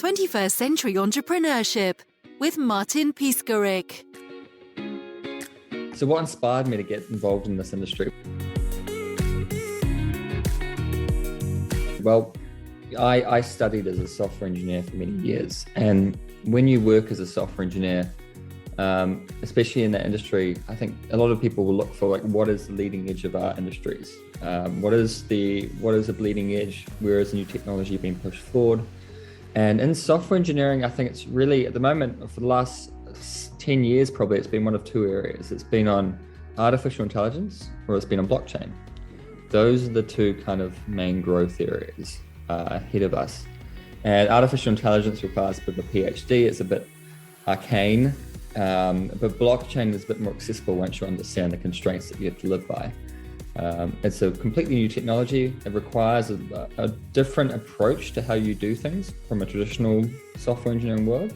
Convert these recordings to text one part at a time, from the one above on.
21st Century Entrepreneurship with Martin Piskarik. So what inspired me to get involved in this industry? Well, I studied as a software engineer for many years. And when you work as a software engineer, especially in that industry, I think a lot of people will look for like, what is the leading edge of our industries? What is the bleeding edge? Where is new technology being pushed forward? And in software engineering, I think it's really, at the moment, for the last 10 years, probably, it's been one of two areas. It's been on artificial intelligence or it's been on blockchain. Those are the two kind of main growth areas ahead of us. And artificial intelligence requires a bit of a PhD. It's a bit arcane, but blockchain is a bit more accessible once you understand the constraints that you have to live by. It's a completely new technology. It requires a different approach to how you do things from a traditional software engineering world.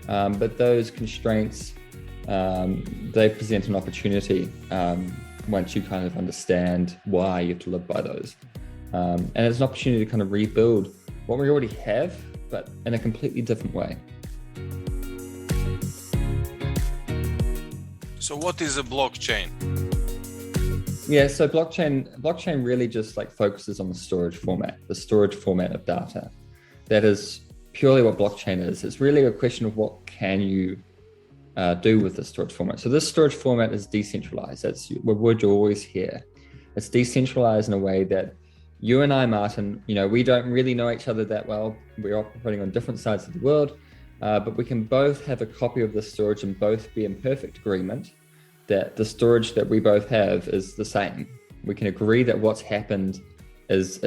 But those constraints, they present an opportunity once you kind of understand why you have to live by those. And it's an opportunity to kind of rebuild what we already have, but in a completely different way. So what is a blockchain? Yeah, so blockchain really just like focuses on the storage format of data. That is purely what blockchain is. It's really a question of what can you do with the storage format. So this storage format is decentralized. That's a word you always hear. It's decentralized in a way that you and I, Martin, we don't really know each other that well. We're operating on different sides of the world, but we can both have a copy of the storage and both be in perfect agreement that the storage that we both have is the same. We can agree that what's happened has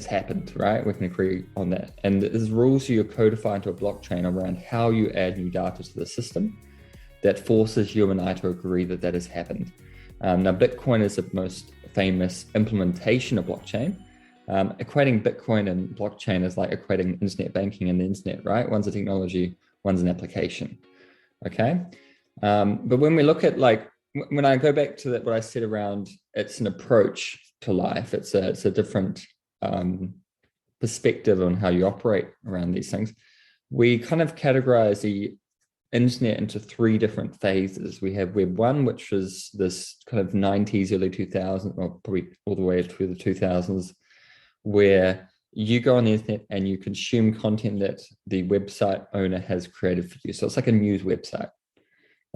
happened, right? We can agree on that. And there's rules you codify into a blockchain around how you add new data to the system that forces you and I to agree that that has happened. Now, Bitcoin is the most famous implementation of blockchain. Equating Bitcoin and blockchain is like equating internet banking and the internet, right? One's a technology, one's an application, okay? But when we look at when I go back to that, what I said around, it's an approach to life. It's a different perspective on how you operate around these things. We kind of categorize the internet into three different phases. We have Web 1, which was this kind of 90s, early 2000s, or probably all the way through the 2000s, where you go on the internet and you consume content that the website owner has created for you. So it's like a news website.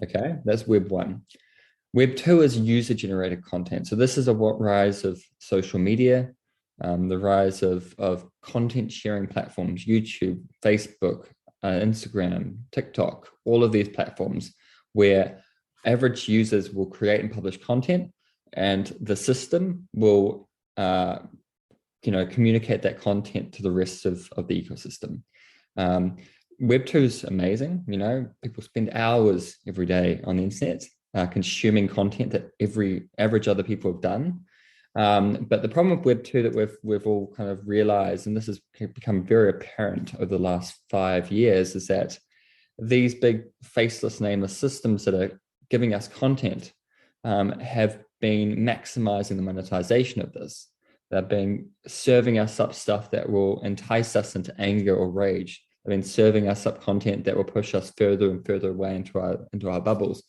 Okay, that's Web 1. Web 2 is user-generated content. So this is a rise of social media, the rise of content sharing platforms, YouTube, Facebook, Instagram, TikTok, all of these platforms where average users will create and publish content and the system will communicate that content to the rest of the ecosystem. Web 2 is amazing. People spend hours every day on the internet consuming content that every average other people have done. But the problem with Web 2 that we've all kind of realized, and this has become very apparent over the last 5 years, is that these big faceless, nameless systems that are giving us content have been maximizing the monetization of this. They've been serving us up stuff that will entice us into anger or rage. They've been serving us up content that will push us further and further away into our bubbles.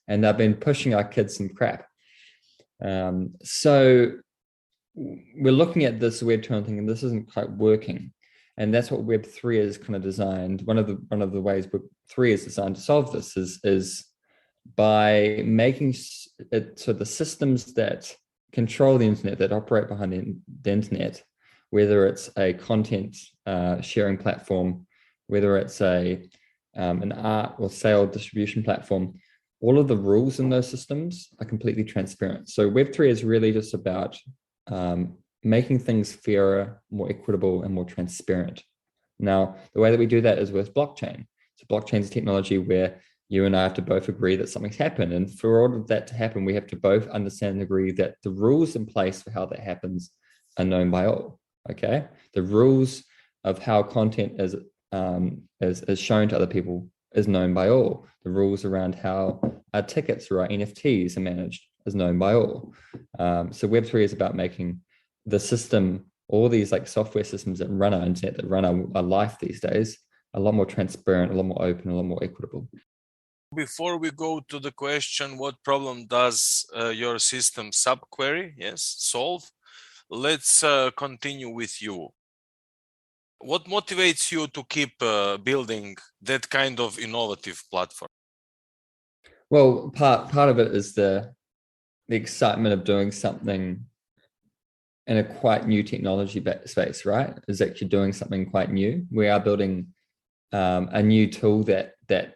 And they've been pushing our kids some crap. So we're looking at this Web 2 and thinking this isn't quite working. And that's what Web 3 is kind of designed. One of the ways Web 3 is designed to solve this is by making it so the systems that control the internet, that operate behind the internet, whether it's a content sharing platform, whether it's an art or sale distribution platform, all of the rules in those systems are completely transparent. So Web 3 is really just about making things fairer, more equitable, and more transparent. Now, the way that we do that is with blockchain. So blockchain is a technology where you and I have to both agree that something's happened. And for all of that to happen, we have to both understand and agree that the rules in place for how that happens are known by all, okay? The rules of how content is shown to other people is known by all. The rules around how our tickets or our NFTs are managed is known by all. So Web3 is about making the system all these like software systems that run our internet, that run our life these days, a lot more transparent, a lot more open, a lot more equitable. Before we go to the question, what problem does your system SubQuery, solve? Let's continue with you. What motivates you to keep building that kind of innovative platform? Well, part of it is the excitement of doing something in a quite new technology space, right? Is actually doing something quite new. We are building a new tool that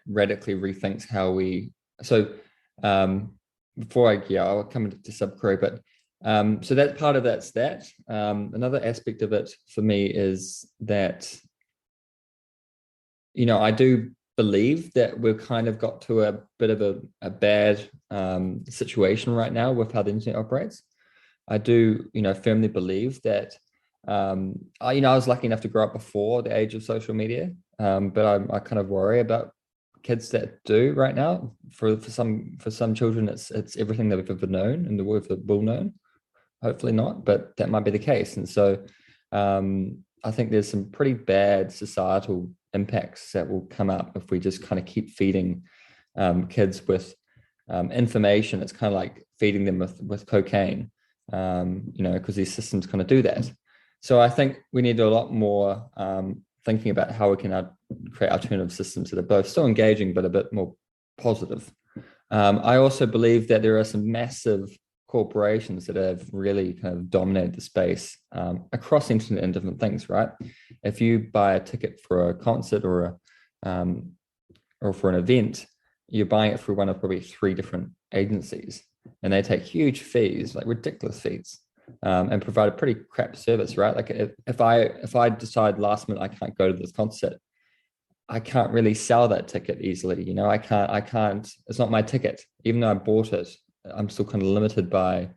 radically rethinks how we. So before I'll come into SubQuery, but so that's part of that's that. Another aspect of it for me is that, I do believe that we've kind of got to a bit of a bad situation right now with how the internet operates. I do, firmely believe that, I was lucky enough to grow up before the age of social media, but I kind of worry about kids that do right now. For some children, it's everything they've ever known and the word that will known. Hopefully not, but that might be the case. And so I think there's some pretty bad societal impacts that will come up if we just kind of keep feeding kids with information. It's kind of like feeding them with cocaine, because these systems kind of do that. So I think we need to do a lot more thinking about how we can create alternative systems that are both still engaging, but a bit more positive. I also believe that there are some massive corporations that have really kind of dominated the space across the internet and different things, right? If you buy a ticket for a concert or for an event, you're buying it through one of probably 3 different agencies, and they take huge fees, like ridiculous fees, and provide a pretty crap service, right? Like if I decide last minute I can't go to this concert, I can't really sell that ticket easily. I can't, it's not my ticket. Even though I bought it, I'm still kind of limited by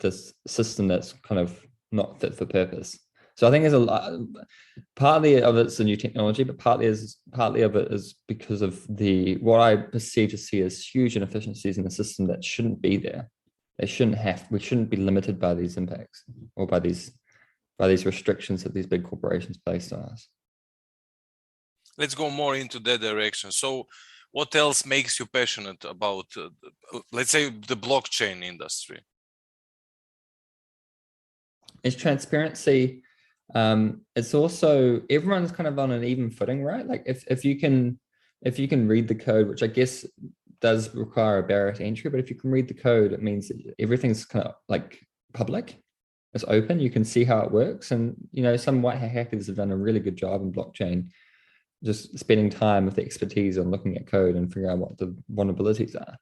this system that's kind of not fit for purpose. So I think there's a lot, partly of it's the new technology, but partly of it is because of what I perceive to see as huge inefficiencies in the system that shouldn't be there. We shouldn't be limited by these impacts or by these restrictions that these big corporations place on us. Let's go more into that direction. So what else makes you passionate about, let's say, the blockchain industry? It's transparency. It's also, everyone's kind of on an even footing, right? Like if you can read the code, which I guess does require a barrier to entry, but if you can read the code, it means that everything's kind of like public. It's open. You can see how it works. And, some white hat hackers have done a really good job in blockchain, just spending time with the expertise on looking at code and figuring out what the vulnerabilities are.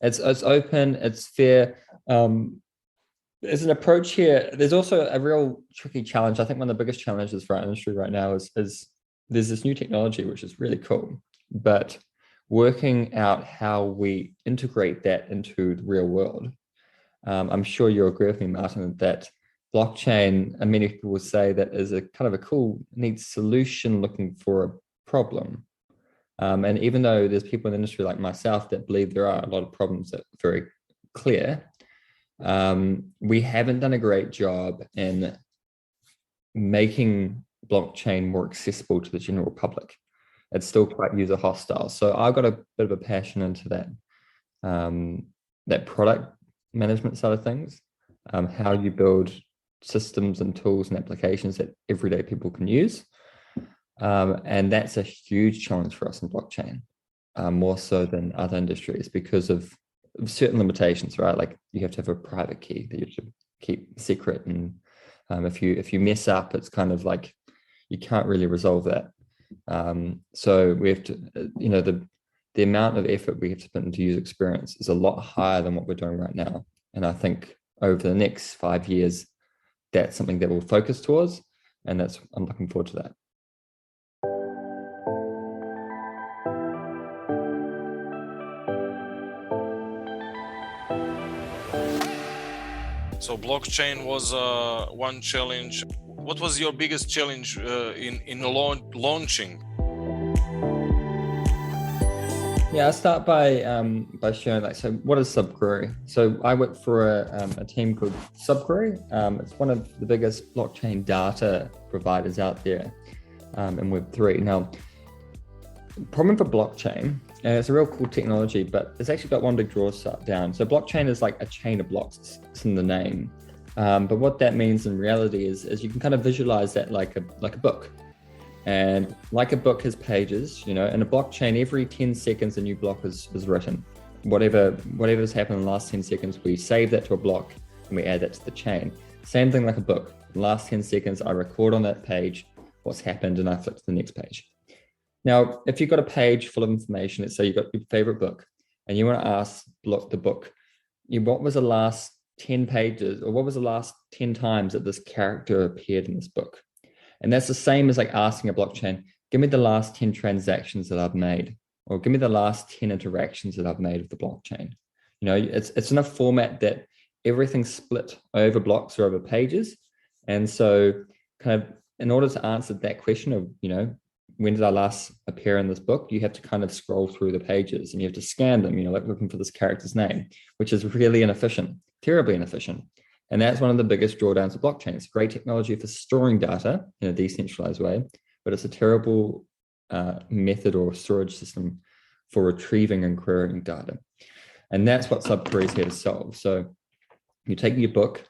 It's open, it's fair. There's an approach here. There's also a real tricky challenge. I think one of the biggest challenges for our industry right now is there's this new technology, which is really cool, but working out how we integrate that into the real world. I'm sure you'll agree with me, Martin, that blockchain, and many people would say that is a kind of a cool, neat solution looking for a problem. And even though there's people in the industry like myself that believe there are a lot of problems that are very clear, we haven't done a great job in making blockchain more accessible to the general public. It's still quite user hostile. So I've got a bit of a passion into that product management side of things, how you build systems and tools and applications that everyday people can use. And that's a huge challenge for us in blockchain, more so than other industries because of certain limitations, right? Like you have to have a private key that you have to keep secret. And if you mess up, it's kind of like you can't really resolve that. So we have to, the amount of effort we have to put into user experience is a lot higher than what we're doing right now. And I think over the next 5 years, that's something that we'll focus towards. And I'm looking forward to that. So blockchain was one challenge. What was your biggest challenge in launching? Yeah, I'll start by showing like, so what is SubQuery? So I work for a team called SubQuery. It's one of the biggest blockchain data providers out there in Web3. Now, problem for blockchain, and it's a real cool technology, but it's actually got one big drawdown. So blockchain is like a chain of blocks. It's in the name. But what that means in reality is you can kind of visualize that like a book. And like a book has pages, in a blockchain, every 10 seconds, a new block is written. Whatever's happened in the last 10 seconds, we save that to a block and we add that to the chain. Same thing like a book. In the last 10 seconds, I record on that page what's happened and I flip to the next page. Now, if you've got a page full of information, let's say you've got your favorite book and you want to ask the book, what was the last 10 pages or what was the last 10 times that this character appeared in this book? And that's the same as like asking a blockchain, give me the last 10 transactions that I've made, or give me the last 10 interactions that I've made with the blockchain. It's in a format that everything's split over blocks or over pages. And so kind of in order to answer that question of, when did I last appear in this book, you have to kind of scroll through the pages and you have to scan them, like looking for this character's name, which is really inefficient, terribly inefficient. And that's one of the biggest drawdowns of blockchain. It's great technology for storing data in a decentralized way, but it's a terrible method or storage system for retrieving and querying data. And that's what SubQuery is here to solve. So you take your book,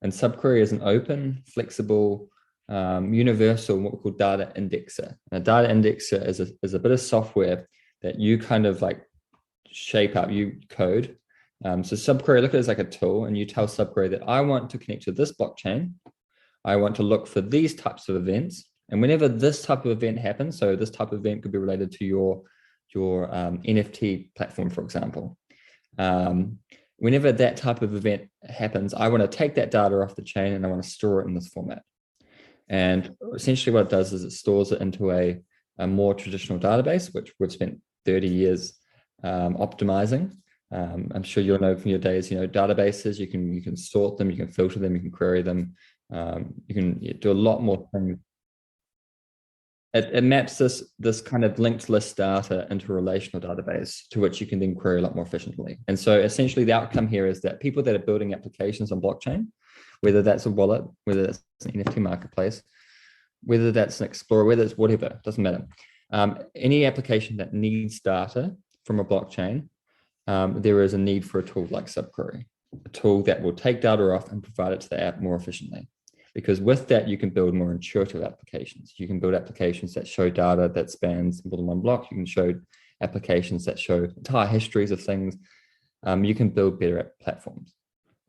and SubQuery is an open, flexible, universal, what we call data indexer. And a data indexer is a bit of software that you kind of like shape up, you code. So SubQuery, look at it as like a tool, and you tell SubQuery that I want to connect to this blockchain. I want to look for these types of events. And whenever this type of event happens, so this type of event could be related to your NFT platform, for example. Whenever that type of event happens, I want to take that data off the chain and I want to store it in this format. And essentially what it does is it stores it into a more traditional database, which we've spent 30 years optimizing. I'm sure you'll know from your days, databases, you can sort them, you can filter them, you can query them, you can do a lot more things. It maps this kind of linked list data into a relational database to which you can then query a lot more efficiently. And so essentially the outcome here is that people that are building applications on blockchain, whether that's a wallet, whether that's an NFT marketplace, whether that's an explorer, whether it's whatever, doesn't matter. Any application that needs data from a blockchain, there is a need for a tool like SubQuery, a tool that will take data off and provide it to the app more efficiently. Because with that, you can build more intuitive applications. You can build applications that show data that spans more than one block. You can show applications that show entire histories of things. You can build better platforms.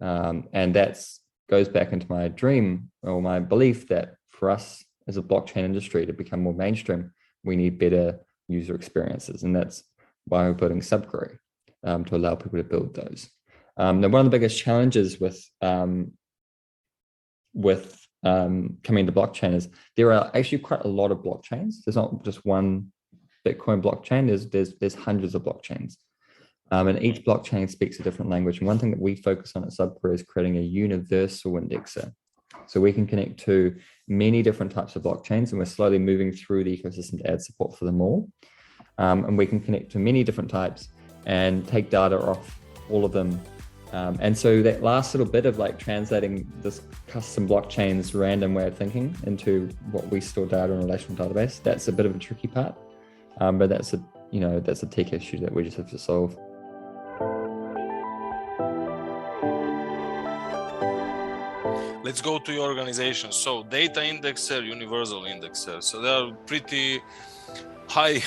And that goes back into my dream or my belief that for us as a blockchain industry to become more mainstream, we need better user experiences. And that's why we're building SubQuery. To allow people to build those. Now, one of the biggest challenges with coming to blockchain is there are actually quite a lot of blockchains. There's not just one Bitcoin blockchain. There's hundreds of blockchains, and each blockchain speaks a different language. And one thing that we focus on at SubQuery is creating a universal indexer, so we can connect to many different types of blockchains, and we're slowly moving through the ecosystem to add support for them all. And we can connect to many different types and take data off all of them. And so that last little bit of like translating this custom blockchain's random way of thinking into what we store data in a relational database, that's a bit of a tricky part. But that's a tech issue that we just have to solve. Let's go to your organization. So data indexer, universal indexer. So they are pretty high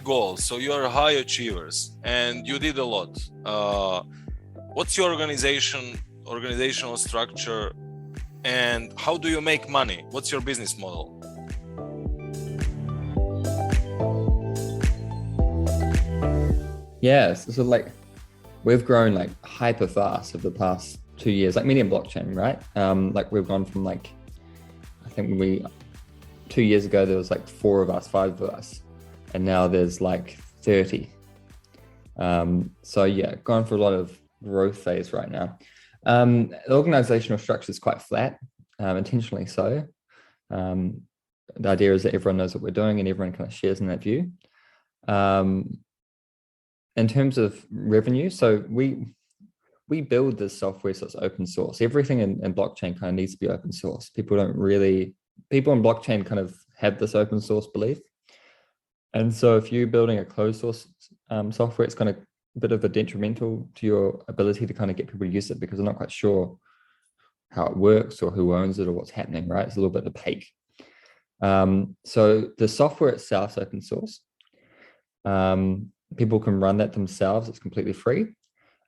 goals. So you are high achievers and you did a lot. What's your organizational structure, and how do you make money? What's your business model? Yes, so like we've grown like hyper fast over the past 2 years, like medium blockchain, right? Like we've gone from like, I think 2 years ago, there was like 5 of us. And now there's like 30. So yeah, going for a lot of growth phase right now. The organizational structure is quite flat, intentionally so. The idea is that everyone knows what we're doing and everyone kind of shares in that view. In terms of revenue, so we build this software so it's open source. Everything in blockchain kind of needs to be open source. People in blockchain kind of have this open source belief. And so if you're building a closed source software, it's kind of a bit of a detrimental to your ability to kind of get people to use it, because they're not quite sure how it works or who owns it or what's happening, right? It's a little bit opaque. So the software itself is open source. People can run that themselves. It's completely free.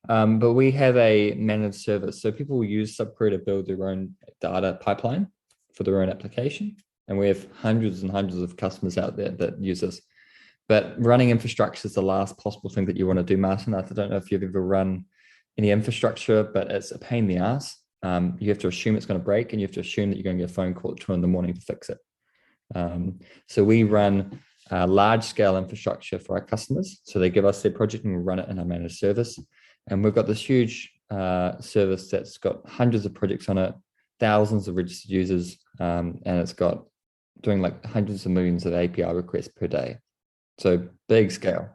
But we have a managed service. So people will use SubQuery to build their own data pipeline for their own application. And we have hundreds and hundreds of customers out there that use this. But running infrastructure is the last possible thing that you want to do, Martin. I don't know if you've ever run any infrastructure, but it's a pain in the ass. You have to assume it's going to break, and you have to assume that you're going to get a phone call at 2 a.m. to fix it. So we run large-scale infrastructure for our customers. So they give us their project and we run it in our managed service. And we've got this huge service that's got hundreds of projects on it, thousands of registered users, and it's got doing like hundreds of millions of API requests per day. So big scale.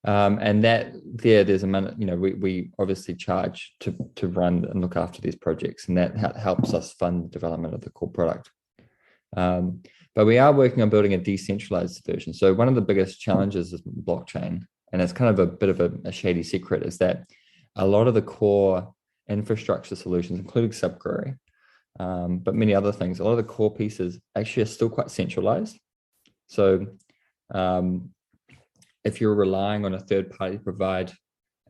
And there's we obviously charge to run and look after these projects, and that helps us fund the development of the core product. But we are working on building a decentralized version. So one of the biggest challenges is blockchain, and it's kind of a bit of a shady secret, is that a lot of the core infrastructure solutions, including SubQuery, but many other things, a lot of the core pieces actually are still quite centralized. So if you're relying on a third party to provide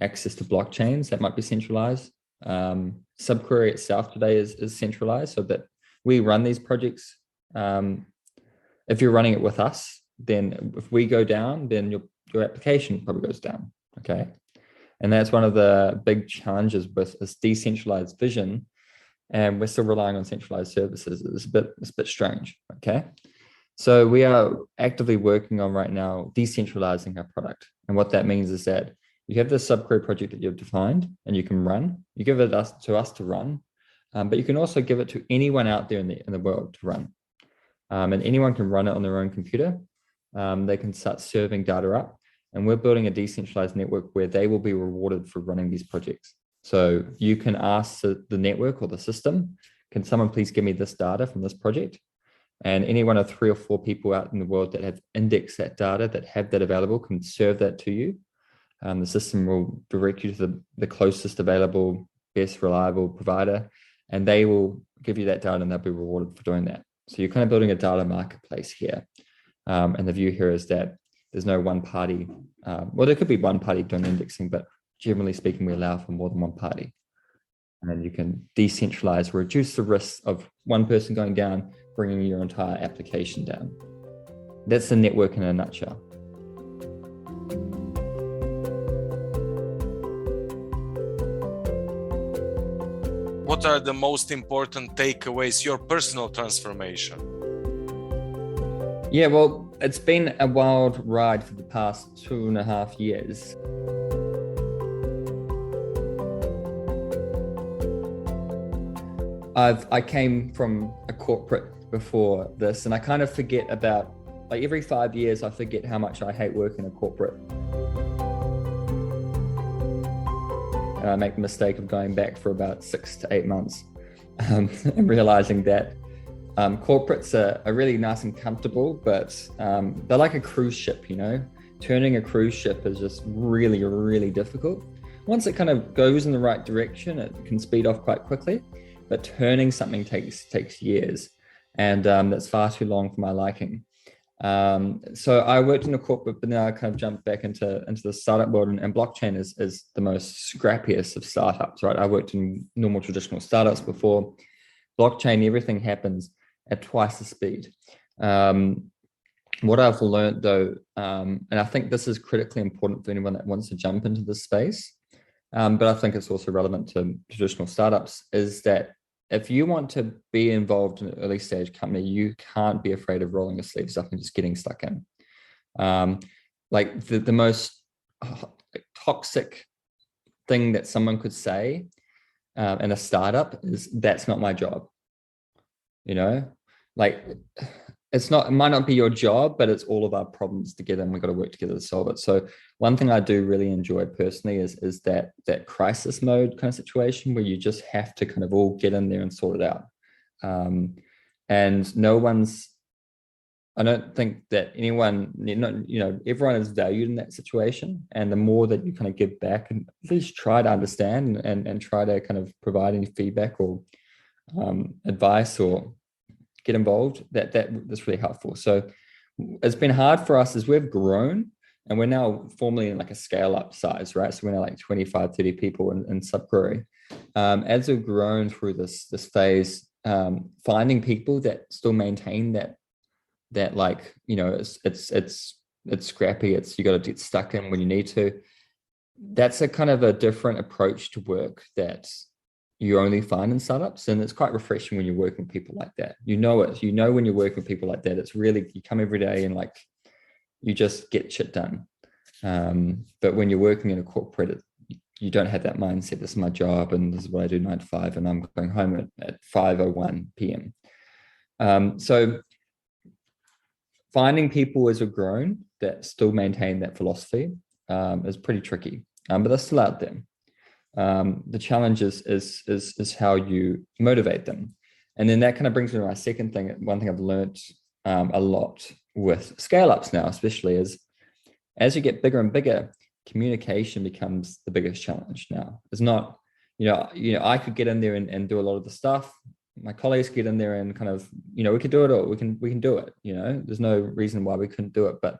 access to blockchains, that might be centralized. SubQuery itself today is centralized, so that we run these projects. If you're running it with us, then if we go down, then your application probably goes down, okay? And that's one of the big challenges with this decentralized vision, and we're still relying on centralized services. It's a bit strange, okay? So we are actively working on right now decentralizing our product. And what that means is that you have this SubQuery project that you've defined and you can run. You give it to us to run, but you can also give it to anyone out there in the world to run. And anyone can run it on their own computer. They can start serving data up. And we're building a decentralized network where they will be rewarded for running these projects. So you can ask the network or the system, can someone please give me this data from this project? And any one of 3 or 4 people out in the world that have indexed that data, that have that available, can serve that to you. The system will direct you to the closest available, best reliable provider, and they will give you that data and they'll be rewarded for doing that. So you're kind of building a data marketplace here. And the view here is that there's no one party. Well, there could be one party doing indexing, but generally speaking, we allow for more than one party. And you can decentralize, reduce the risk of one person going down, bringing your entire application down. That's the network in a nutshell. What are the most important takeaways, your personal transformation? Yeah, well, it's been a wild ride for the past 2.5 years. I came from a corporate before this, and I kind of forget about, like, every 5 years I forget how much I hate working in a corporate. And I make the mistake of going back for about 6 to 8 months and realizing that corporates are really nice and comfortable, but they're like a cruise ship, you know? Turning a cruise ship is just really, really difficult. Once it kind of goes in the right direction, it can speed off quite quickly, but turning something takes years, and that's far too long for my liking. So I worked in a corporate, but now I kind of jumped back into the startup world, and blockchain is the most scrappiest of startups, right? I worked in normal traditional startups before. Blockchain, everything happens at twice the speed. What I've learned though, and I think this is critically important for anyone that wants to jump into this space, but I think it's also relevant to traditional startups, is that if you want to be involved in an early stage company, you can't be afraid of rolling your sleeves up and just getting stuck in. Like the most toxic thing that someone could say in a startup is, that's not my job. You know, like it's not, it might not be your job, but it's all of our problems together, and we've got to work together to solve it. So one thing I do really enjoy personally is that crisis mode kind of situation where you just have to kind of all get in there and sort it out. And no one's, I don't think that anyone, everyone is valued in that situation. And the more that you kind of give back and at least try to understand and try to kind of provide any feedback or advice or get involved, that's really helpful. So it's been hard for us as we've grown, and we're now formally in like a scale up size, right? So we're now like 25, 30 people in SubQuery. As we've grown through this phase, finding people that still maintain that like, it's scrappy, you got to get stuck in when you need to. That's a kind of a different approach to work that you only find in startups, and it's quite refreshing when you're working with people like that. When you're working with people like that, it's really, you come every day and like you just get shit done. But when you're working in a corporate, you don't have that mindset. This is my job and this is what I do 9 to 5, and I'm going home at 5:01 p.m. So finding people as we've grown that still maintain that philosophy is pretty tricky, but they're still out there. The challenge is how you motivate them. And then that kind of brings me to my second thing. One thing I've learned a lot with scale-ups now, especially, is as you get bigger and bigger, communication becomes the biggest challenge now. It's not, I could get in there and do a lot of the stuff. My colleagues get in there and kind of, we could do it, or we can do it. There's no reason why we couldn't do it, but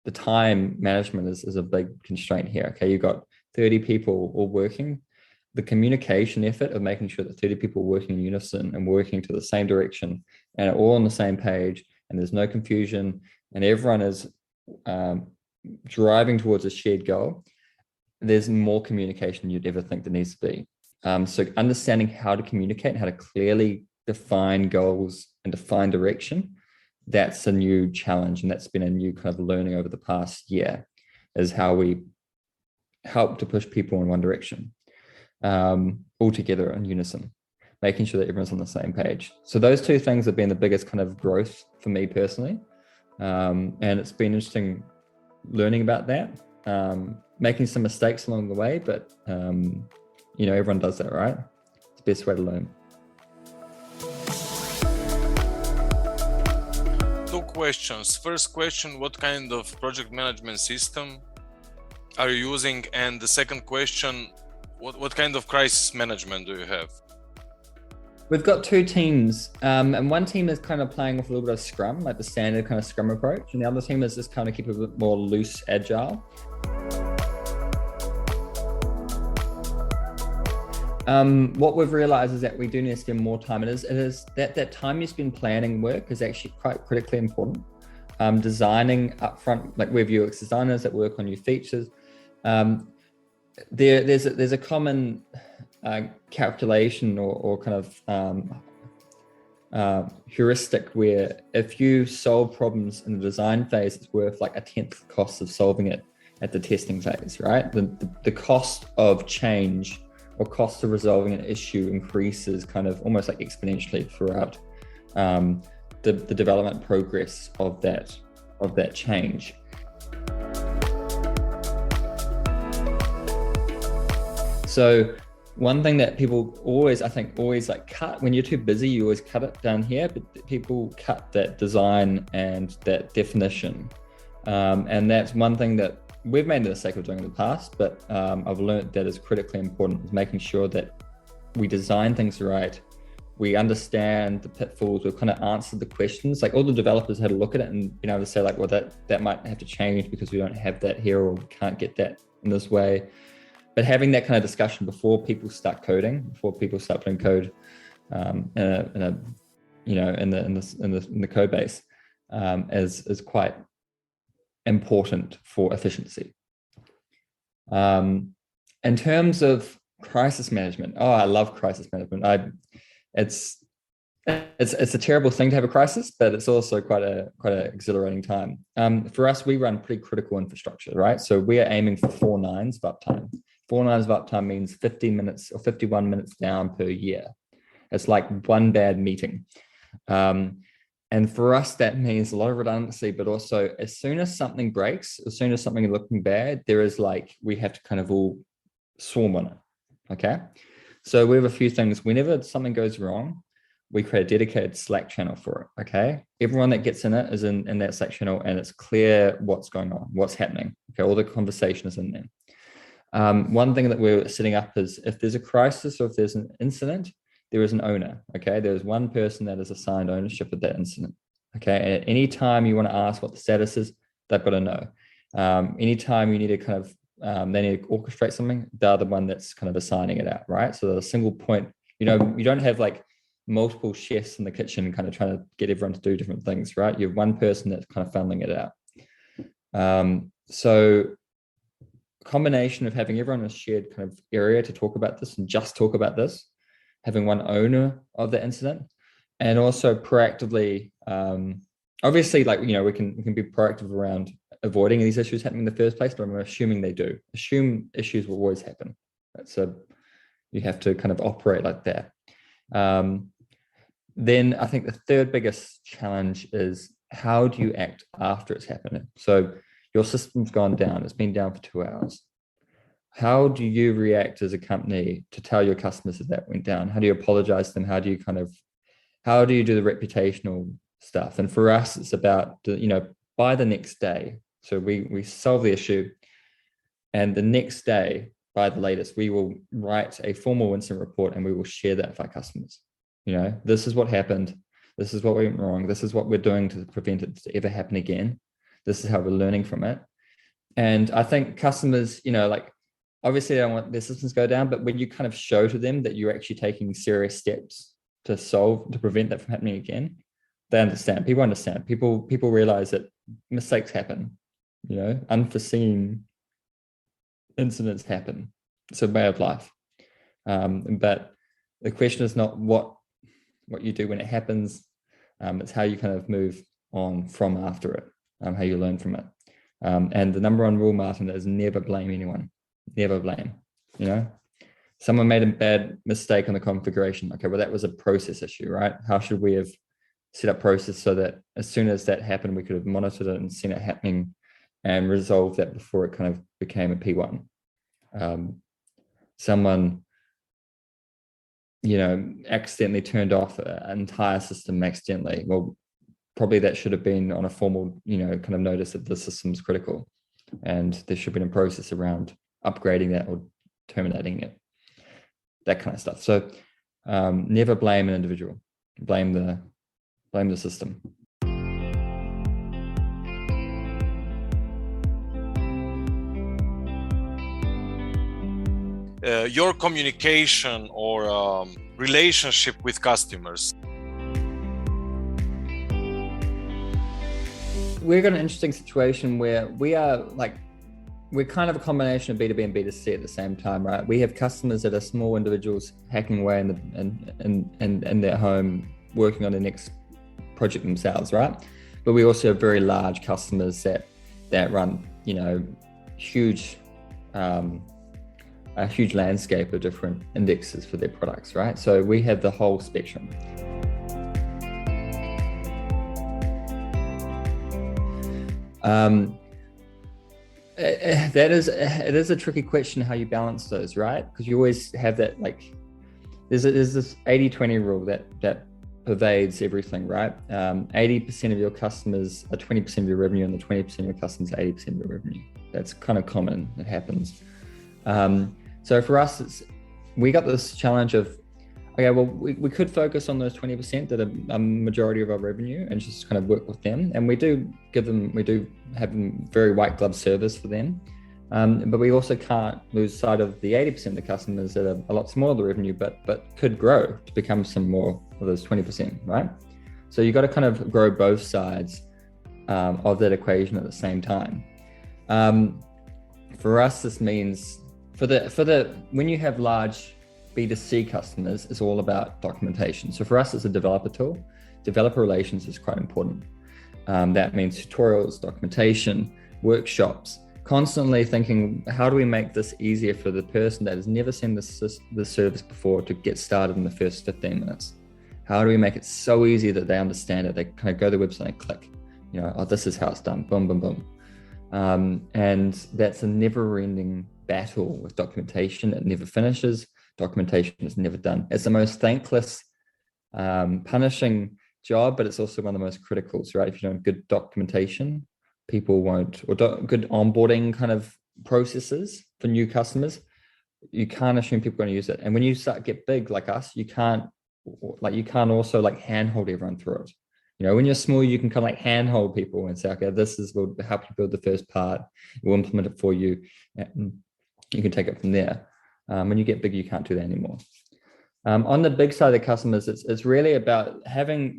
the time management is a big constraint here. Okay, you've got 30 people all working. The communication effort of making sure that 30 people are working in unison and working to the same direction and are all on the same page, and there's no confusion, and everyone is driving towards a shared goal. There's more communication than you'd ever think there needs to be. So understanding how to communicate and how to clearly define goals and define direction, that's a new challenge. And that's been a new kind of learning over the past year, is how we help to push people in one direction, all together in unison, making sure that everyone's on the same page. So those two things have been the biggest kind of growth for me personally. And it's been interesting learning about that, making some mistakes along the way, but everyone does that, right? It's the best way to learn. Two questions. First question, what kind of project management system are you using? And the second question, what kind of crisis management do you have? We've got two teams, and one team is kind of playing with a little bit of Scrum, like the standard kind of Scrum approach, and the other team is just kind of keep it a bit more loose, agile. What we've realized is that we do need to spend more time. It is that time you spend planning work is actually quite critically important. Designing upfront, like we're UX designers that work on new features. There's a common calculation or kind of heuristic where if you solve problems in the design phase, it's worth like 1/10 cost of solving it at the testing phase, right? The cost of change or cost of resolving an issue increases kind of almost like exponentially throughout the development progress of that change. So one thing that people always like cut, when you're too busy, you always cut it down here, but people cut that design and that definition. And that's one thing that we've made the mistake of doing in the past, but I've learned that is critically important, is making sure that we design things right. We understand the pitfalls. We've kind of answered the questions. Like all the developers had to look at it and been able to say like, well, that might have to change because we don't have that here, or we can't get that in this way. But having that kind of discussion before people start coding, before people start putting code in the code base is quite important for efficiency. In terms of crisis management, I love crisis management. It's a terrible thing to have a crisis, but it's also quite an exhilarating time. For us, we run pretty critical infrastructure, right? So we are aiming for 4 nines of uptime. 4 nines of uptime means 15 minutes or 51 minutes down per year. It's like one bad meeting. And And for us, that means a lot of redundancy, but also as soon as something breaks, as soon as something is looking bad, there is like, we have to kind of all swarm on it. Okay. So we have a few things. Whenever something goes wrong, we create a dedicated Slack channel for it. Okay. Everyone that gets in it is in that Slack channel, and it's clear what's going on, what's happening. Okay. All the conversation is in there. One thing that we're setting up is if there's a crisis or if there's an incident, there is an owner. Okay. There's one person that is assigned ownership of that incident. Okay. And at any time you want to ask what the status is, they've got to know. Anytime you need to kind of, they need to orchestrate something, they're the one that's kind of assigning it out, right? So a single point, you don't have like multiple chefs in the kitchen kind of trying to get everyone to do different things, right? You have one person that's kind of funneling it out. So combination of having everyone in a shared kind of area to talk about this and just talk about this, having one owner of the incident, and also proactively, obviously, like, we can be proactive around avoiding these issues happening in the first place, but I'm assuming they do. Assume issues will always happen. So you have to kind of operate like that. Then I think the third biggest challenge is how do you act after it's happening? So your system's gone down. It's been down for 2 hours. How do you react as a company to tell your customers that went down? How do you apologize to them? How do you do the reputational stuff? And for us, it's about, by the next day. So we solve the issue, and the next day, by the latest, we will write a formal incident report and we will share that with our customers. This is what happened. This is what went wrong. This is what we're doing to prevent it to ever happen again. This is how we're learning from it. And I think customers, obviously they don't want their systems to go down, but when you kind of show to them that you're actually taking serious steps to prevent that from happening again, they understand. People understand. People realize that mistakes happen. Unforeseen incidents happen. It's a way of life. But the question is not what you do when it happens. It's how you kind of move on from after it, how you learn from it. And the number one rule, Martin, is never blame anyone. Never blame. Someone made a bad mistake on the configuration. Okay, well, that was a process issue, right? How should we have set up process so that as soon as that happened, we could have monitored it and seen it happening and resolved that before it kind of became a P1. Someone, accidentally turned off an entire system accidentally. Well, probably that should have been on a formal, kind of notice that the system's critical, and there should have been a process around upgrading that or terminating it, that kind of stuff. So never blame an individual, blame the system. Your communication or relationship with customers. We've got an interesting situation where we're kind of a combination of B2B and B2C at the same time, right? We have customers that are small individuals hacking away in their home, working on the next project themselves, right? But we also have very large customers that run, a huge landscape of different indexes for their products, right? So we have the whole spectrum. It is a tricky question how you balance those, right? Because you always have that, there's this 80-20 rule that pervades everything, right? 80% of your customers are 20% of your revenue, and the 20% of your customers are 80% of your revenue. That's kind of common. It happens. So for us, we got this challenge of, okay, well, we could focus on those 20% that are a majority of our revenue and just kind of work with them. And we do have very white glove service for them. But we also can't lose sight of the 80% of the customers that are a lot smaller the revenue, but could grow to become some more of those 20%, right? So you got to kind of grow both sides of that equation at the same time. For us, this means when you have large B2C customers, it's all about documentation. So for us, it's a developer tool. Developer relations is quite important. That means tutorials, documentation, workshops, constantly thinking, how do we make this easier for the person that has never seen the service before to get started in the first 15 minutes? How do we make it so easy that they understand it? They kind of go to the website and click, oh, this is how it's done, boom, boom, boom. And that's a never-ending battle with documentation. It never finishes. Documentation is never done. It's the most thankless, punishing job, but it's also one of the most critical, right? If you don't have good documentation, people won't, or good onboarding kind of processes for new customers, you can't assume people are going to use it. And when you start get big like us, you can't also like handhold everyone through it. When you're small, you can kind of like handhold people and say, okay, will help you build the first part. We'll implement it for you. And you can take it from there. When you get big, you can't do that anymore. On the big side of the customers, it's really about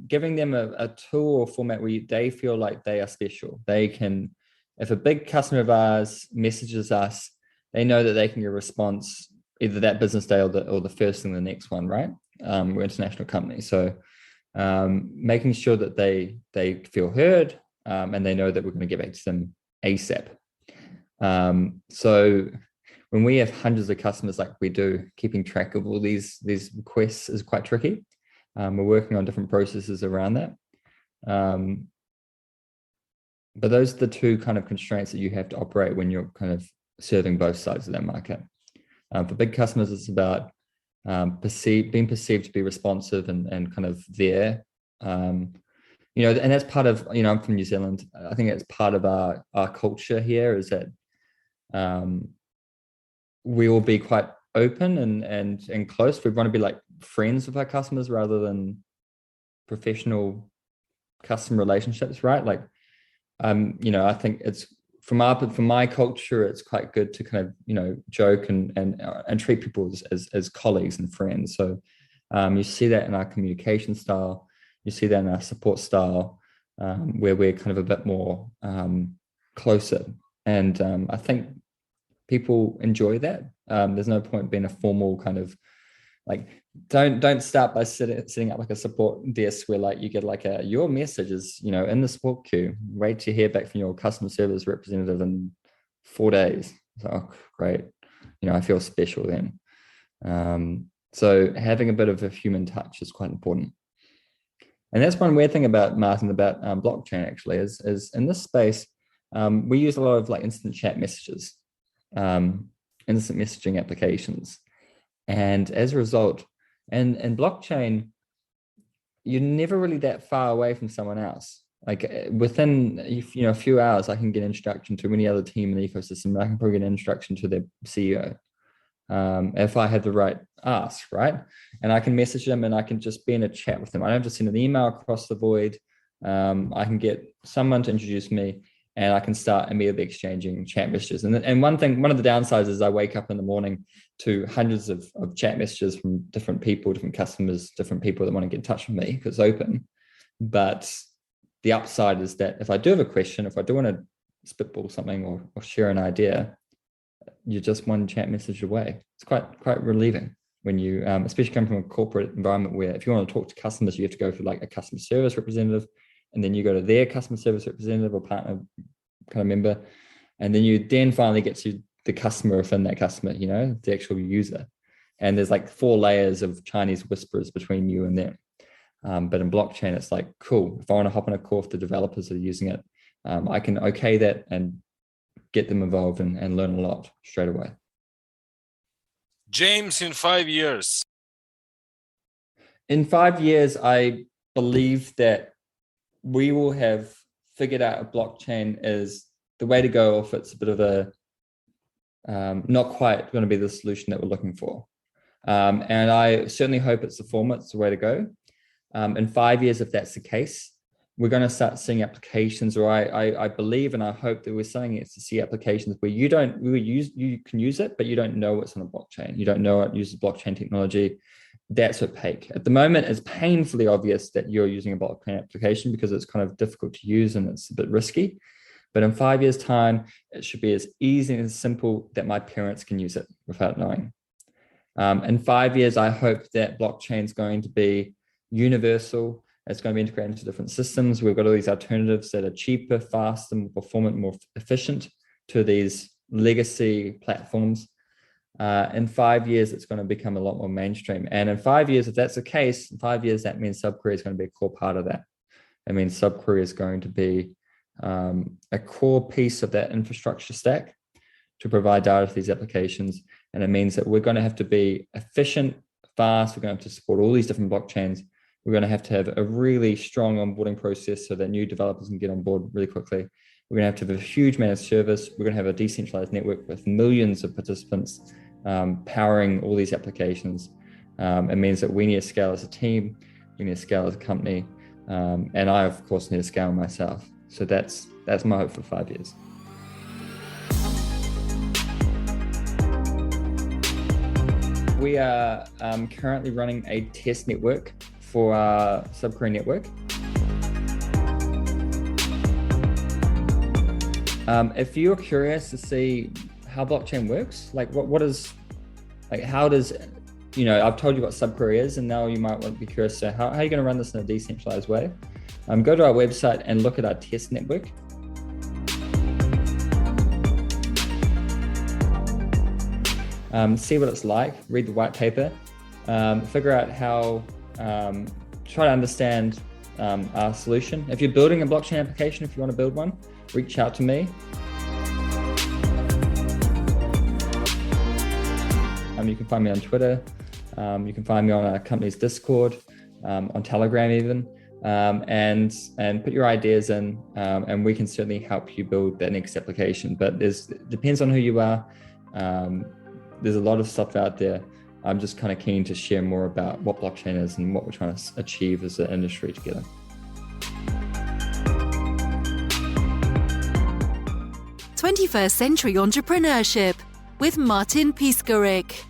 giving them a tool or format where they feel like they are special. They can, if a big customer of ours messages us, they know that they can get a response either that business day or the first thing the next one, right? We're international companies, so making sure that they feel heard, and they know that we're going to get back to them ASAP. So when we have hundreds of customers like we do, keeping track of all these requests is quite tricky. We're working on different processes around that. But those are the two kind of constraints that you have to operate when you're kind of serving both sides of that market. For big customers, it's about being perceived to be responsive and kind of there. And that's part of, I'm from New Zealand. I think it's part of our culture here is that we will be quite open and close. We want to be like friends with our customers rather than professional customer relationships, right? Like, I think it's from my culture, it's quite good to kind of, joke and treat people as colleagues and friends. So you see that in our communication style, you see that in our support style, where we're kind of a bit more closer. And I think people enjoy that. There's no point being a formal kind of like, don't start by setting up like a support desk where like you get like your message is, in the support queue, wait to hear back from your customer service representative in 4 days. So, oh, great. I feel special then. So having a bit of a human touch is quite important. And that's one weird thing about Martin, about blockchain actually is in this space, we use a lot of like instant chat messages, instant messaging applications. And as a result, and blockchain, you're never really that far away from someone else. Like within a few hours, I can get introduction to any other team in the ecosystem. I can probably get an introduction to their CEO if I had the right ask, right? And I can message them and I can just be in a chat with them. I don't have to send an email across the void. I can get someone to introduce me, and I can start immediately exchanging chat messages. And one of the downsides is I wake up in the morning to hundreds of chat messages from different people, different customers, different people that want to get in touch with me because it's open. But the upside is that if I do have a question, if I do want to spitball something or share an idea, you're just one chat message away. It's quite relieving when you, especially coming from a corporate environment where if you want to talk to customers, you have to go through like a customer service representative, and then you go to their customer service representative or partner kind of member, and then you finally get to the customer within that customer, the actual user. And there's like 4 layers of Chinese whispers between you and them. But in blockchain, it's like, cool, if I want to hop on a call with the developers that are using it, I can okay that and get them involved and learn a lot straight away. James, in 5 years? In 5 years, I believe that we will have figured out a blockchain is the way to go if it's a bit of a not quite going to be the solution that we're looking for. And I certainly hope it's the format, it's the way to go. In 5 years, if that's the case, we're going to start seeing applications, or I believe and I hope that we're starting to see applications where you can use it, but you don't know what's on a blockchain. You don't know it uses blockchain technology. That's opaque. At the moment, it's painfully obvious that you're using a blockchain application because it's kind of difficult to use and it's a bit risky. But in 5 years' time, it should be as easy and as simple that my parents can use it without knowing. In 5 years, I hope that blockchain is going to be universal. It's going to be integrated into different systems. We've got all these alternatives that are cheaper, faster, more performant, more efficient to these legacy platforms. In 5 years, it's going to become a lot more mainstream. And in 5 years, if that's the case, in 5 years, that means SubQuery is going to be a core part of that. I mean, SubQuery is going to be a core piece of that infrastructure stack to provide data to these applications. And it means that we're going to have to be efficient, fast. We're going to have to support all these different blockchains. We're going to have a really strong onboarding process so that new developers can get on board really quickly. We're going to have a huge managed service. We're going to have a decentralized network with millions of participants powering all these applications. It means that we need to scale as a team. We need to scale as a company. And I, of course, need to scale myself. So that's my hope for 5 years. We are currently running a test network for our SubQuery network. If you're curious to see how blockchain works, like how does, I've told you what SubQuery is, and now you might want to be curious to how are you going to run this in a decentralized way? Go to our website and look at our test network. See what it's like, read the white paper, figure out how, try to understand our solution. If you're building a blockchain application, if you want to build one, reach out to me. You can find me on Twitter. You can find me on our company's Discord, on Telegram even, and put your ideas in, and we can certainly help you build that next application. But it depends on who you are. There's a lot of stuff out there. I'm just kind of keen to share more about what blockchain is and what we're trying to achieve as an industry together. '21st Century Entrepreneurship with Martin Piskarik.